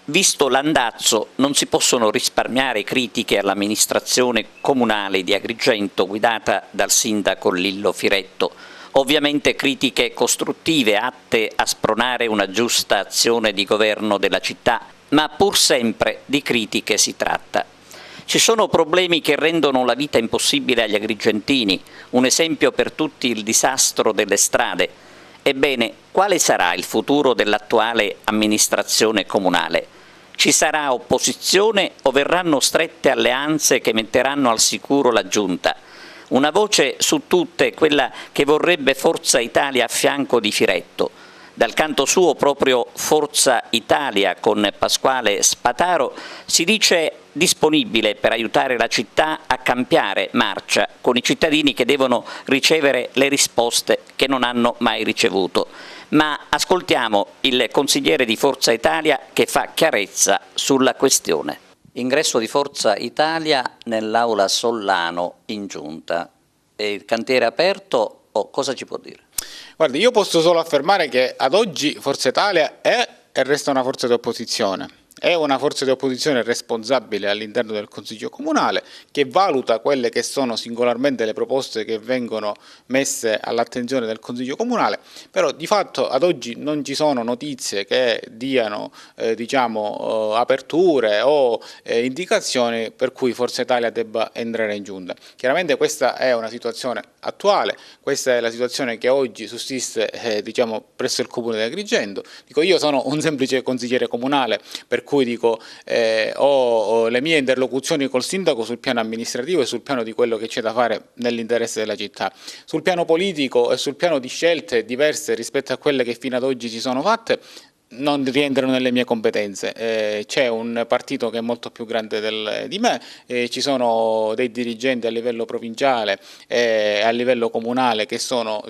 Visto l'andazzo, non si possono risparmiare critiche all'amministrazione comunale di Agrigento guidata dal sindaco Lillo Firetto. Ovviamente critiche costruttive atte a spronare una giusta azione di governo della città, ma pur sempre di critiche si tratta. Ci sono problemi che rendono la vita impossibile agli agrigentini, un esempio per tutti il disastro delle strade. Ebbene, quale sarà il futuro dell'attuale amministrazione comunale? Ci sarà opposizione o verranno strette alleanze che metteranno al sicuro la Giunta? Una voce su tutte è quella che vorrebbe Forza Italia a fianco di Firetto. Dal canto suo proprio Forza Italia con Pasquale Spataro si dice disponibile per aiutare la città a cambiare marcia con i cittadini che devono ricevere le risposte che non hanno mai ricevuto. Ma ascoltiamo il consigliere di Forza Italia che fa chiarezza sulla questione. Ingresso di Forza Italia nell'aula Sollano in Giunta. È il cantiere aperto o cosa ci può dire? Guardi, io posso solo affermare che ad oggi Forza Italia è e resta una forza di opposizione. È una forza di opposizione responsabile all'interno del Consiglio Comunale che valuta quelle che sono singolarmente le proposte che vengono messe all'attenzione del Consiglio Comunale, però di fatto ad oggi non ci sono notizie che diano aperture o indicazioni per cui Forza Italia debba entrare in Giunta. Chiaramente questa è una situazione attuale, questa è la situazione che oggi sussiste presso il Comune di Agrigento. Io sono un semplice consigliere comunale, per cui ho le mie interlocuzioni col sindaco sul piano amministrativo e sul piano di quello che c'è da fare nell'interesse della città. Sul piano politico e sul piano di scelte diverse rispetto a quelle che fino ad oggi si sono fatte, non rientrano nelle mie competenze. C'è un partito che è molto più grande di me, ci sono dei dirigenti a livello provinciale e a livello comunale che sono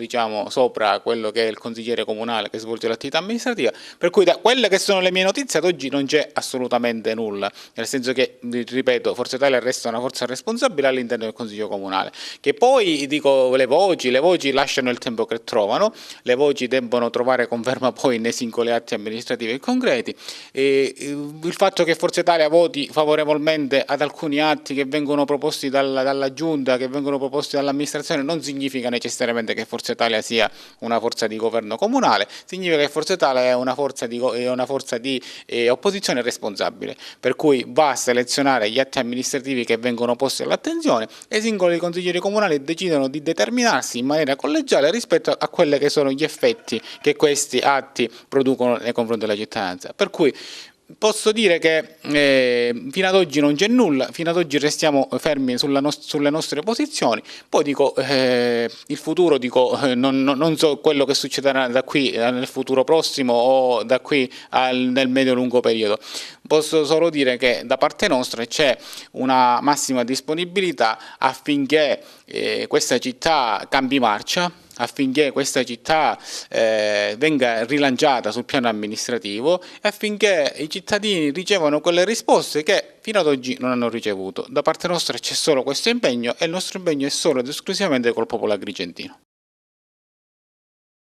sopra quello che è il consigliere comunale che svolge l'attività amministrativa, per cui da quelle che sono le mie notizie ad oggi non c'è assolutamente nulla, nel senso che, ripeto, Forza Italia resta una forza responsabile all'interno del Consiglio Comunale, che poi le voci lasciano il tempo che trovano, le voci debbono trovare conferma poi nei singoli atti amministrativi e concreti. Il fatto che Forza Italia voti favorevolmente ad alcuni atti che vengono proposti dalla Giunta, che vengono proposti dall'amministrazione, non significa necessariamente che Forza Italia sia una forza di governo comunale, significa che Forza Italia è una forza di opposizione responsabile, per cui va a selezionare gli atti amministrativi che vengono posti all'attenzione e i singoli consiglieri comunali decidono di determinarsi in maniera collegiale rispetto a quelli che sono gli effetti che questi atti producono nei confronti della cittadinanza. Per cui posso dire che fino ad oggi non c'è nulla, fino ad oggi restiamo fermi sulle nostre posizioni, poi il futuro non so quello che succederà da qui nel futuro prossimo o da qui nel medio-lungo periodo. Posso solo dire che da parte nostra c'è una massima disponibilità affinché questa città cambi marcia, affinché questa città venga rilanciata sul piano amministrativo e affinché i cittadini ricevano quelle risposte che fino ad oggi non hanno ricevuto. Da parte nostra c'è solo questo impegno e il nostro impegno è solo ed esclusivamente col popolo agrigentino.